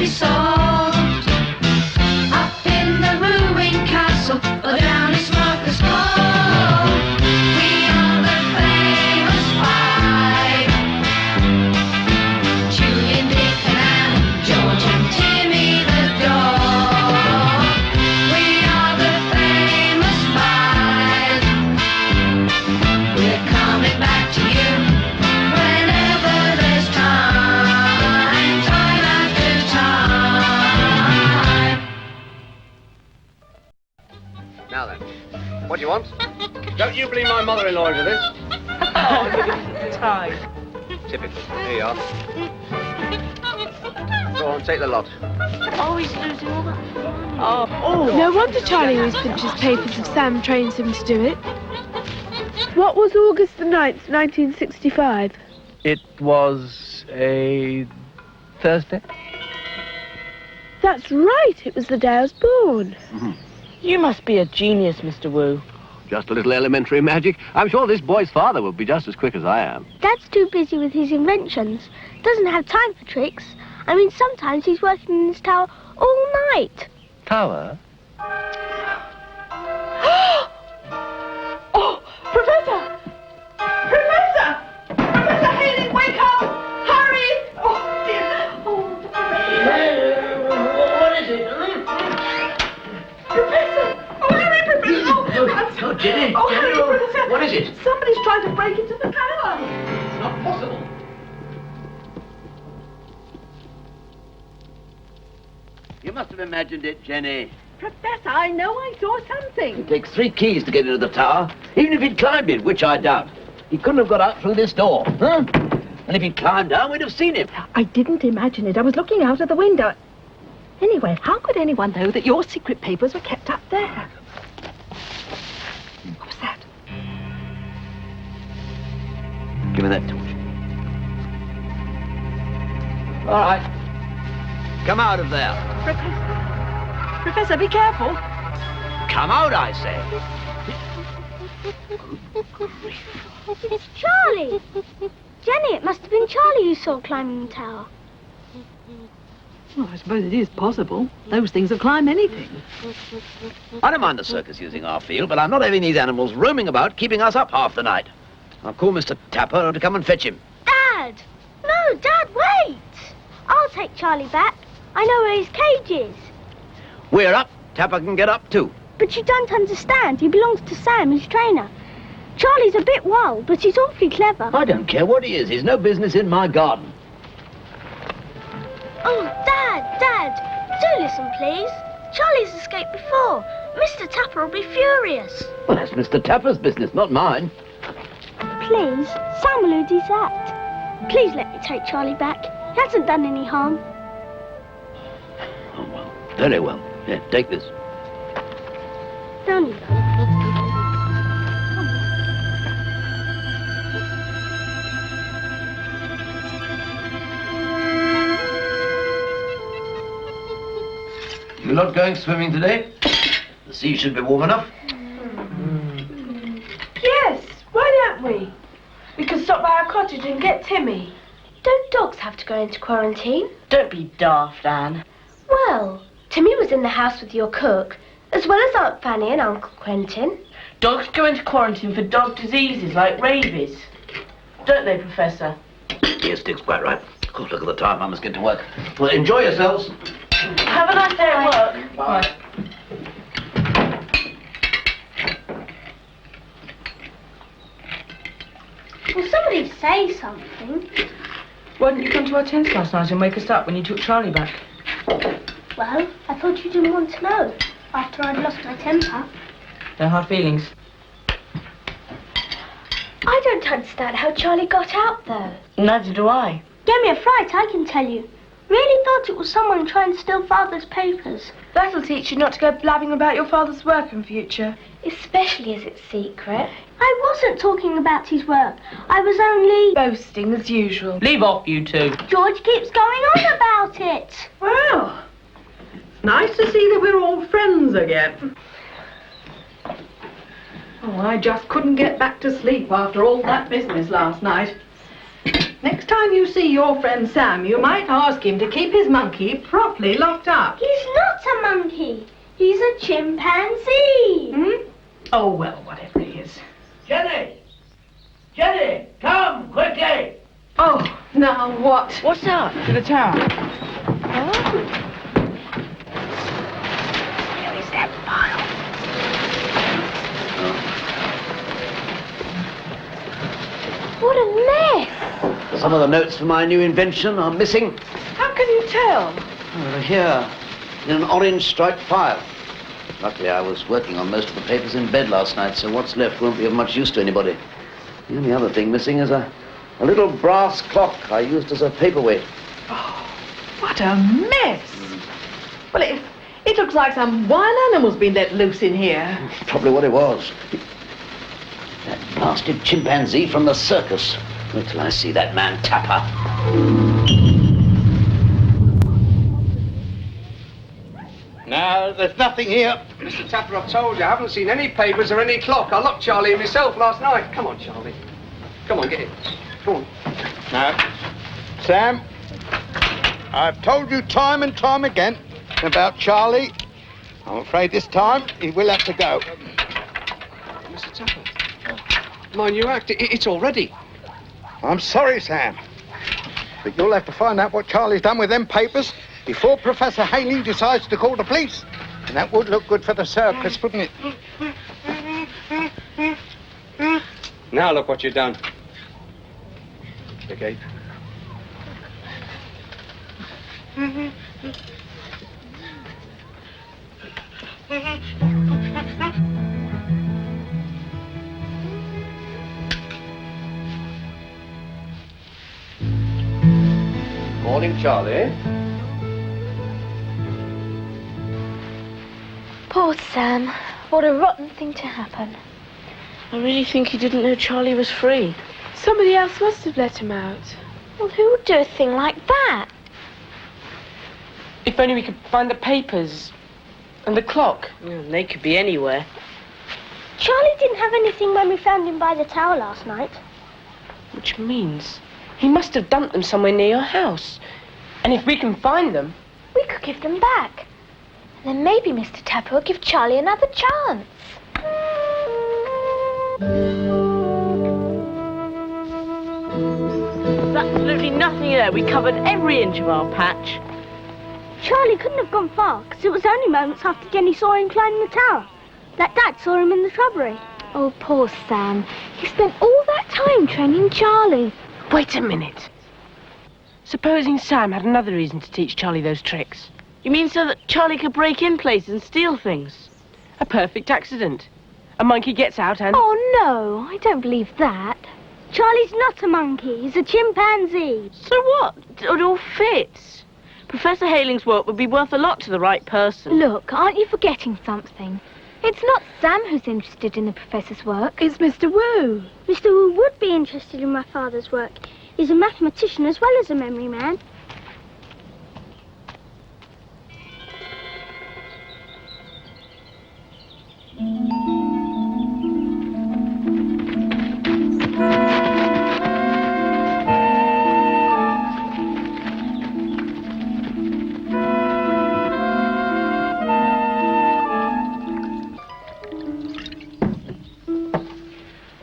sold. Up in the ruined castle, or down a smuggler's cove. We are the famous five. Julian, Dick and Anne, George and Timmy the dog. We are the famous five. We're coming back to you whenever there's time, time after time. Now then, what do you want? Don't you believe my mother-in-law into this? Oh, look at the time. Typical. Here you are. Go on, take the lot. Oh, he's losing all that money. Oh. No wonder Charlie always pinches papers if Sam trains him to do it. What was August the 9th, 1965? It was a Thursday. That's right, it was the day I was born. You must be a genius, Mr. Wu. Just a little elementary magic. I'm sure this boy's father will be just as quick as I am. Dad's too busy with his inventions. Doesn't have time for tricks. I mean, sometimes he's working in his tower all night. Tower? Oh, Professor! Professor! Professor Haley, wake up! Hurry! Oh, dear. Oh, What is it? Professor! Oh, hurry, Professor! Oh, Jenny! Oh, hurry, Professor! What is it? Somebody's trying to break into the tower. It's not possible. You must have imagined it, Jenny. Professor, I know I saw something. It takes 3 keys to get into the tower. Even if he'd climbed in, which I doubt, he couldn't have got out through this door, huh? And if he'd climbed down, we'd have seen him. I didn't imagine it. I was looking out of the window. Anyway, how could anyone know that your secret papers were kept up there? What was that? Give me that torch. All right. Come out of there. Professor, be careful. Come out, I say. It's Charlie! Jenny, it must have been Charlie you saw climbing the tower. Well, I suppose it is possible. Those things will climb anything. I don't mind the circus using our field, but I'm not having these animals roaming about, keeping us up half the night. I'll call Mr. Tapper to come and fetch him. Dad! No, Dad, wait! I'll take Charlie back. I know where his cage is. We're up. Tapper can get up too. But you don't understand. He belongs to Sam, his trainer. Charlie's a bit wild, but he's awfully clever. I don't care what he is. He's no business in my garden. Oh, Dad! Do listen, please. Charlie's escaped before. Mr. Tapper will be furious. Well, that's Mr. Tapper's business, not mine. Please, Sam will do that. Please let me take Charlie back. He hasn't done any harm. Oh, well, very well. Here, take this. Down you go. You're not going swimming today? The sea should be warm enough. Yes, why don't we? We could stop by our cottage and get Timmy. Don't dogs have to go into quarantine? Don't be daft, Anne. Well, Timmy was in the house with your cook, as well as Aunt Fanny and Uncle Quentin. Dogs go into quarantine for dog diseases like rabies. Don't they, Professor? Yes, Dick's quite right. Oh, look at the time. I must get to work. Well, enjoy yourselves. Have a nice day at work. Bye. Will somebody say something? Why didn't you come to our tent last night and wake us up when you took Charlie back? Well, I thought you didn't want to know, after I'd lost my temper. No hard feelings. I don't understand how Charlie got out, though. Neither do I. Gave me a fright, I can tell you. Really thought it was someone trying to steal Father's papers. That'll teach you not to go blabbing about your father's work in future. Especially as it's secret. I wasn't talking about his work. I was only... Boasting as usual. Leave off, you two. George keeps going on about it. Well, nice to see that we're all friends again. Oh, I just couldn't get back to sleep after all that business last night. Next time you see your friend Sam, you might ask him to keep his monkey properly locked up. He's not a monkey. He's a chimpanzee. Hmm? Oh, well, whatever he is. Jenny! Jenny, come, quickly! Oh, now what? What's up? To the tower. Where is that file? What a mess. Some of the notes for my new invention are missing. How can you tell? Oh, they're here, in an orange striped file. Luckily, I was working on most of the papers in bed last night, so what's left won't be of much use to anybody. The only other thing missing is a little brass clock I used as a paperweight. Oh, what a mess! Well, it looks like some wild animal's been let loose in here. Probably what it was. That blasted chimpanzee from the circus. Wait till I see that man Tapper. No, there's nothing here. Mr. Tapper, I've told you, I haven't seen any papers or any clock. I locked Charlie and myself last night. Come on, Charlie. Come on, get in. Come on. No. Sam, I've told you time and time again about Charlie. I'm afraid this time he will have to go. Mr. Tapper. My new act, it's all ready. I'm sorry, Sam, but you'll have to find out what Charlie's done with them papers before Professor Hailing decides to call the police. And that would look good for the circus, wouldn't it? Now look what you've done. The gate. Morning, Charlie. Poor Sam. What a rotten thing to happen. I really think he didn't know Charlie was free. Somebody else must have let him out. Well, who would do a thing like that? If only we could find the papers and the clock. They could be anywhere. Charlie didn't have anything when we found him by the tower last night. Which means he must have dumped them somewhere near your house. And if we can find them... We could give them back. And then maybe Mr. Tapper will give Charlie another chance. There's absolutely nothing there. We covered every inch of our patch. Charlie couldn't have gone far, because it was only moments after Jenny saw him climbing the tower. That Dad saw him in the shrubbery. Oh, poor Sam. He spent all that time training Charlie. Wait a minute. Supposing Sam had another reason to teach Charlie those tricks. You mean so that Charlie could break in places and steal things? A perfect accident. A monkey gets out and... Oh, no, I don't believe that. Charlie's not a monkey, he's a chimpanzee. So what? It all fits. Professor Haling's work would be worth a lot to the right person. Look, aren't you forgetting something? It's not Sam who's interested in the professor's work. It's Mr. Wu. Mr. Wu would be interested in my father's work. He's a mathematician as well as a memory man.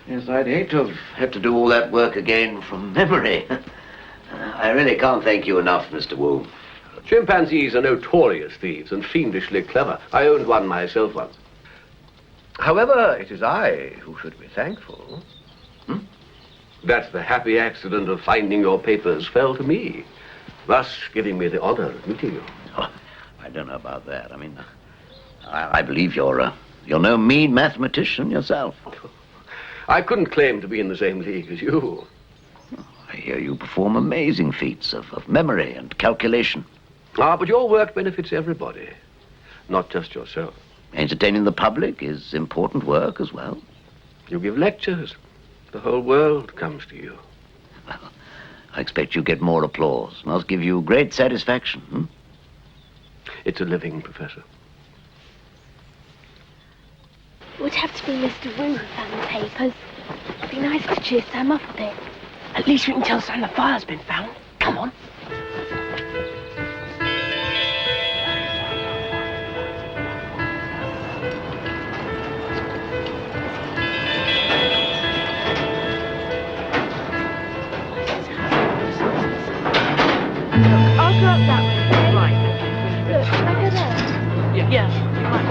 Yes, I'd hate to have had to do all that work again from memory. I really can't thank you enough, Mr. Wu. Chimpanzees are notorious thieves and fiendishly clever. I owned one myself once. However, it is I who should be thankful. That the happy accident of finding your papers fell to me, thus giving me the honor of meeting you. Oh, I don't know about that. I mean, I believe you're no mean mathematician yourself. I couldn't claim to be in the same league as you. I hear you perform amazing feats of memory and calculation. Ah, but your work benefits everybody, not just yourself. Entertaining the public is important work as well. You give lectures. The whole world comes to you. Well, I expect you get more applause. Must give you great satisfaction, It's a living, Professor. It would have to be Mr. Wu who found the papers. It'd be nice to cheer Sam up a bit. At least we can tell Sam the file's been found. Come on. I'll go up that way. Right. Look, shall I go there? Yeah. You might.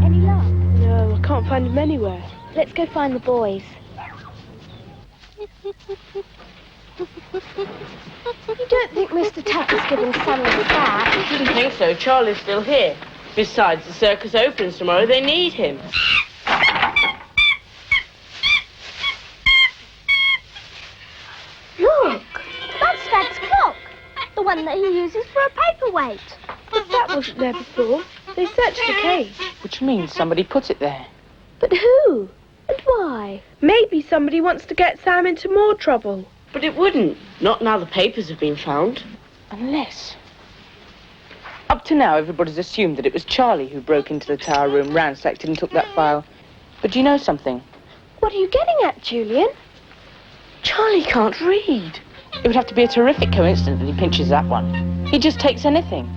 Any luck? No, I can't find him anywhere. Let's go find the boys. You don't think Mr. Tapper's given Sam his back? Shouldn't think so. Charlie's still here. Besides, the circus opens tomorrow. They need him. Look, that's Dad's clock. The one that he uses for a paperweight. But that wasn't there before. They searched the cave. Which means somebody put it there. But who? And why? Maybe somebody wants to get Sam into more trouble. But it wouldn't. Not now the papers have been found. Unless... Up to now, everybody's assumed that it was Charlie who broke into the tower room, ransacked it and took that file. But do you know something? What are you getting at, Julian? Charlie can't read. It would have to be a terrific coincidence that he pinches that one. He just takes anything.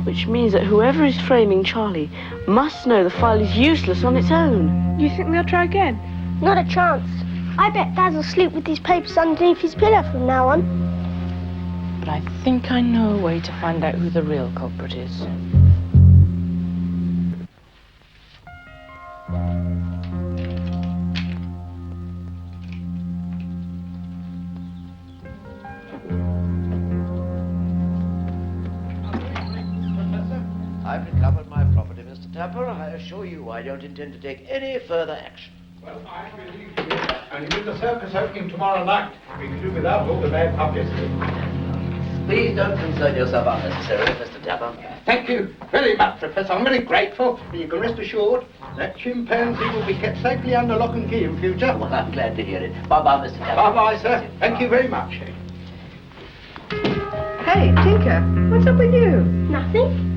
Which means that whoever is framing Charlie must know the file is useless on its own. You think they'll try again? Not a chance. I bet Dad will sleep with these papers underneath his pillow from now on. But I think I know a way to find out who the real culprit is. I've recovered my property, Mr. Tapper. I assure you I don't intend to take any further action. Well, I believe you. And with the circus opening tomorrow night, we can do without all the bad publicity. Please don't concern yourself unnecessarily, Mr. Tapper. Thank you very much, Professor. I'm very grateful. And you can rest assured that chimpanzee will be kept safely under lock and key in future. Well, I'm glad to hear it. Bye-bye, Mr. Tapper. Bye-bye, sir. Thank you very much. Hey, Tinker, what's up with you? Nothing.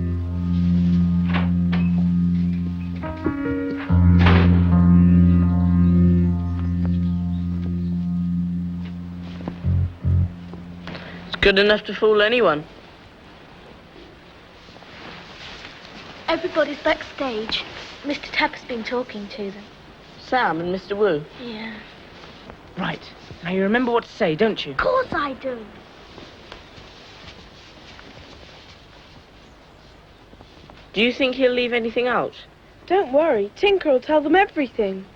It's good enough to fool anyone. Everybody's backstage. Mr. Tapper's been talking to them. Sam and Mr. Wu. Yeah. Right. Now you remember what to say, don't you? Of course I do. Do you think he'll leave anything out? Don't worry, Tinker will tell them everything.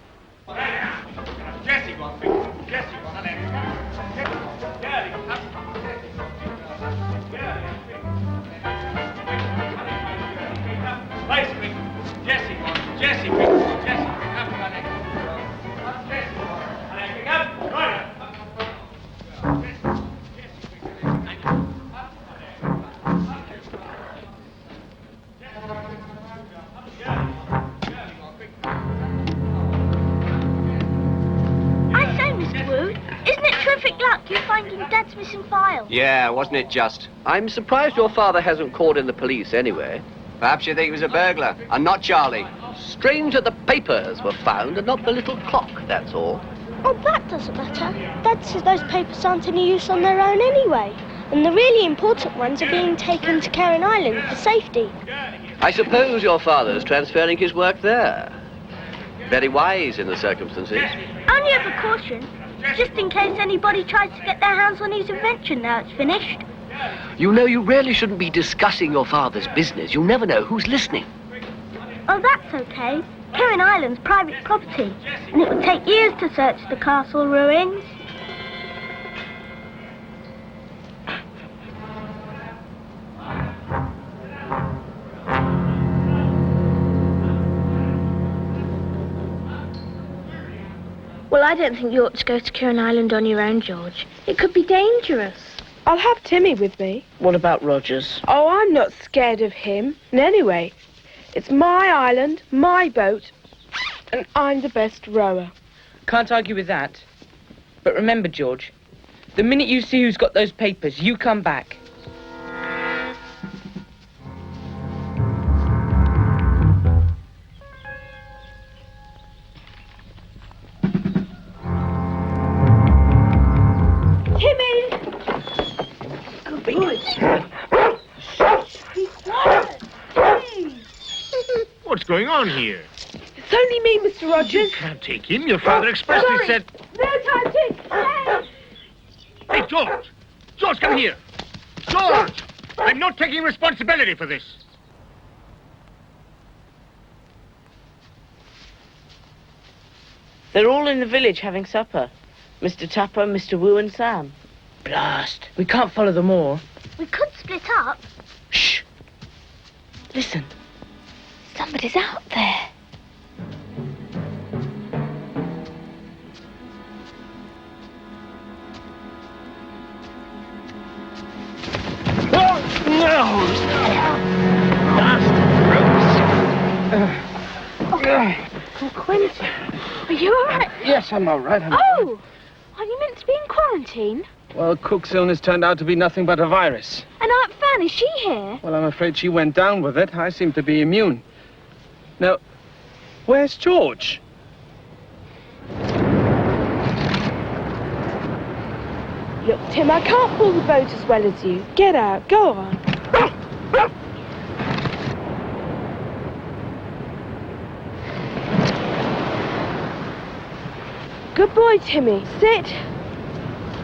I say, Mr. Wu, isn't it terrific luck you finding Dad's missing file? Yeah, wasn't it just? I'm surprised your father hasn't called in the police anyway. Perhaps you think he was a burglar, and not Charlie. Strange that the papers were found and not the little clock, that's all. Oh, that doesn't matter. Dad says those papers aren't any use on their own anyway. And the really important ones are being taken to Kirrin Island for safety. I suppose your father's transferring his work there. Very wise in the circumstances. Only a precaution, just in case anybody tries to get their hands on his invention now it's finished. You know, you really shouldn't be discussing your father's business. You never know who's listening. Oh, that's okay. Kirrin Island's private property, and it would take years to search the castle ruins. Well, I don't think you ought to go to Kirrin Island on your own, George. It could be dangerous. I'll have Timmy with me. What about Rogers? Oh, I'm not scared of him. And anyway, it's my island, my boat, and I'm the best rower. Can't argue with that. But remember, George, the minute you see who's got those papers, you come back. Timmy! Good boy. Be quiet, please. What's going on here? It's only me, Mr. Rogers. Can't take him. Your father expressly sorry. said... No time to... Hey, George! George, come here! George! I'm not taking responsibility for this. They're all in the village having supper. Mr. Tapper, Mr. Wu and Sam. Blast. We can't follow them all. We could split up. Shh. Listen. Somebody's out there. Quentin, are you all right? Yes, I'm all right. Oh! Are you meant to be in quarantine? Well, Cook's illness turned out to be nothing but a virus. And Aunt Fan, is she here? Well, I'm afraid she went down with it. I seem to be immune. Now, where's George? Look, Tim, I can't pull the boat as well as you. Get out. Go on. Good boy, Timmy. Sit.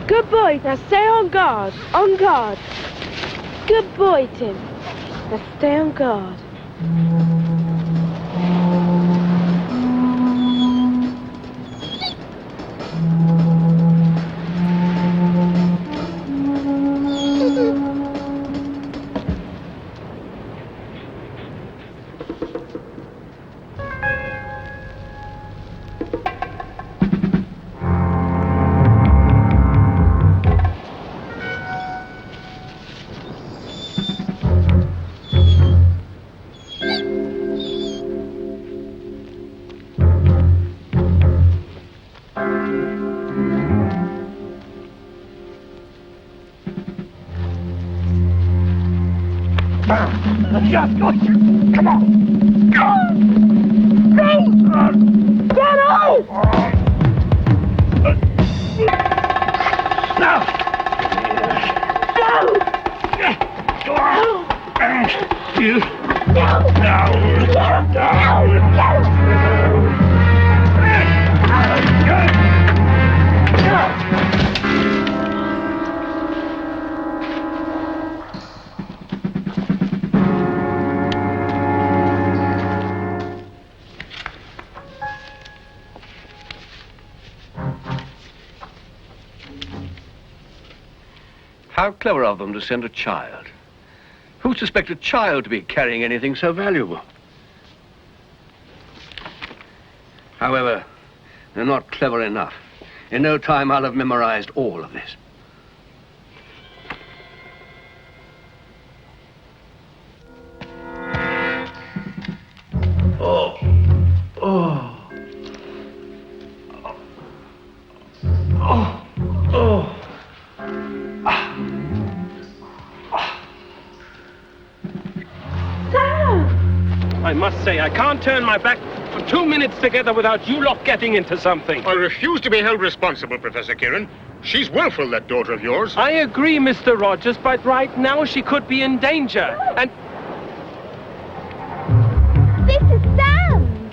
Good boy. Now stay on guard. On guard. Good boy, Tim. Now stay on guard. Come on! Go! Go! Get out! Now! You... How clever of them to send a child. Who'd suspect a child to be carrying anything so valuable? However, they're not clever enough. In no time, I'll have memorized all of this. Oh. Oh. Oh. Oh. I must say, I can't turn my back for 2 minutes together without you lot getting into something. I refuse to be held responsible, Professor Kirrin. She's willful, that daughter of yours. I agree, Mr. Rogers, but right now she could be in danger. And This is Sam!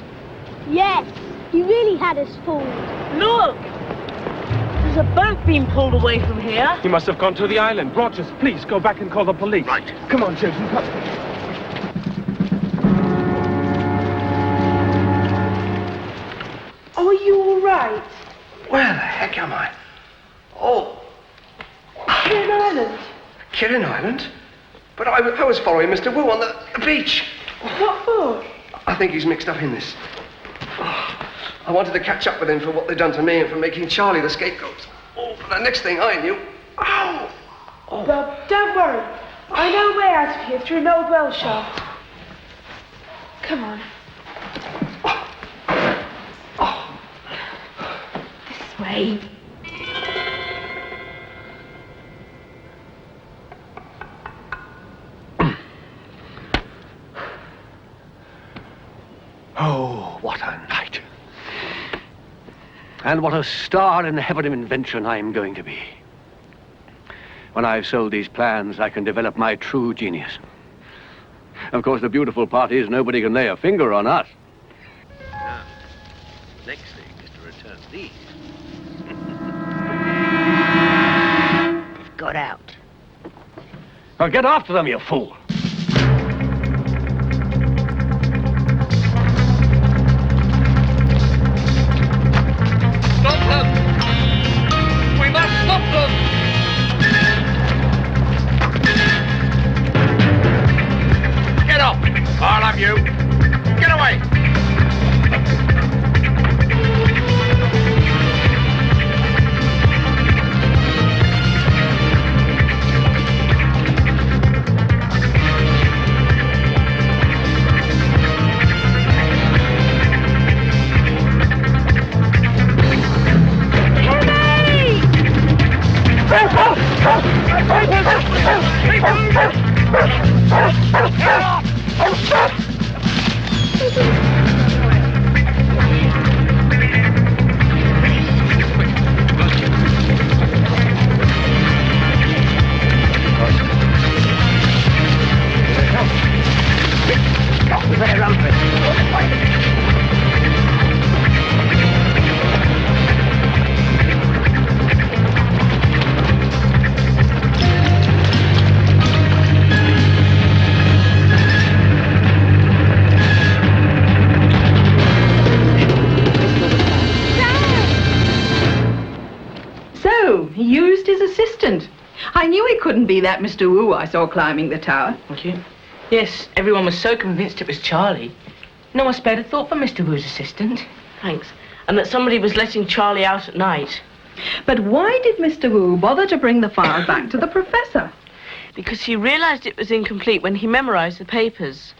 Yes, he really had us fooled. Look! There's a boat being pulled away from here. he must have gone to the island. Rogers, please go back and call the police. Right. Come on, children. Come. Oh, are you all right? Where the heck am I? Oh, Kirrin Island. Kirrin Island? But I was following Mr. Wu on the beach. What for? I think he's mixed up in this. Oh, I wanted to catch up with him for what they'd done to me and for making Charlie the scapegoat. Oh, but the next thing I knew... Ow! Oh. Bob, don't worry. I know a way out of here through an old well shaft. Come on. This way. Oh, what a night. And what a star in the heaven of invention I am going to be. When I've sold these plans, I can develop my true genius. Of course, the beautiful part is nobody can lay a finger on us. Now, next thing is to return these. They've got out. Well, get after them, you fool. Stop them! We must stop them! Get off! All of you! Get away! We better run for it. So, he used his assistant. I knew he couldn't be that Mr. Wu I saw climbing the tower. Thank you. Yes, everyone was so convinced it was Charlie. No one spared a thought for Mr. Wu's assistant. Thanks. And that somebody was letting Charlie out at night. But why did Mr. Wu bother to bring the file back to the professor? Because he realized it was incomplete when he memorized the papers.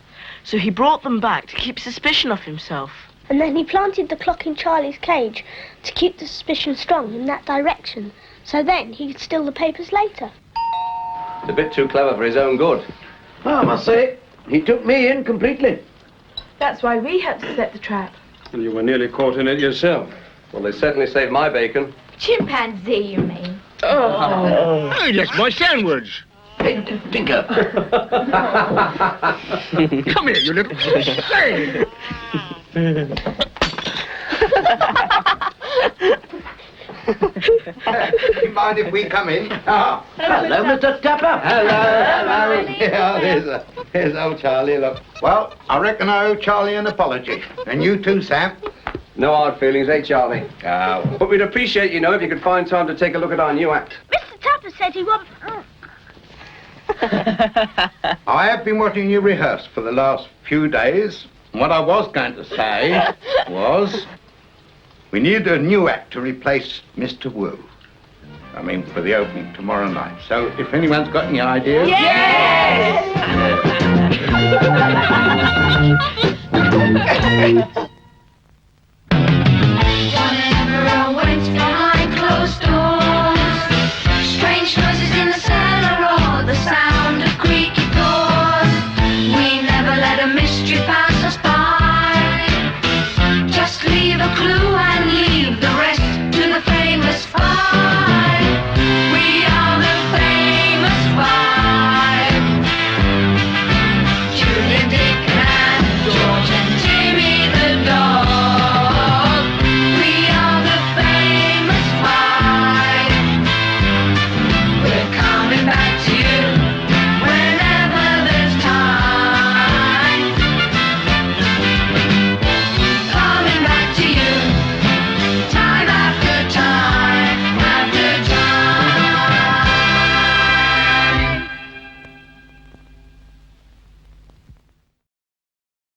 So he brought them back to keep suspicion off himself. And then he planted the clock in Charlie's cage to keep the suspicion strong in that direction. So then he could steal the papers later. It's a bit too clever for his own good. Well, I must say, he took me in completely. That's why we had to set the trap. And you were nearly caught in it yourself. Well, they certainly saved my bacon. Chimpanzee, you mean? Oh, that's my sandwich. Hey, Tinker. Come here, you little... Hey! Do you mind if we come in? Oh. Hello, Mr. Tapper. Hello. Yeah, here's old Charlie, look. Well, I reckon I owe Charlie an apology. And you too, Sam. No hard feelings, eh, Charlie? Oh. But we'd appreciate, you know, if you could find time to take a look at our new act. Mr. Tapper said he wants... I have been watching you rehearse for the last few days. And what I was going to say was... we need a new act to replace Mr. Wu. I mean, for the opening tomorrow night. So, if anyone's got any ideas... Yes!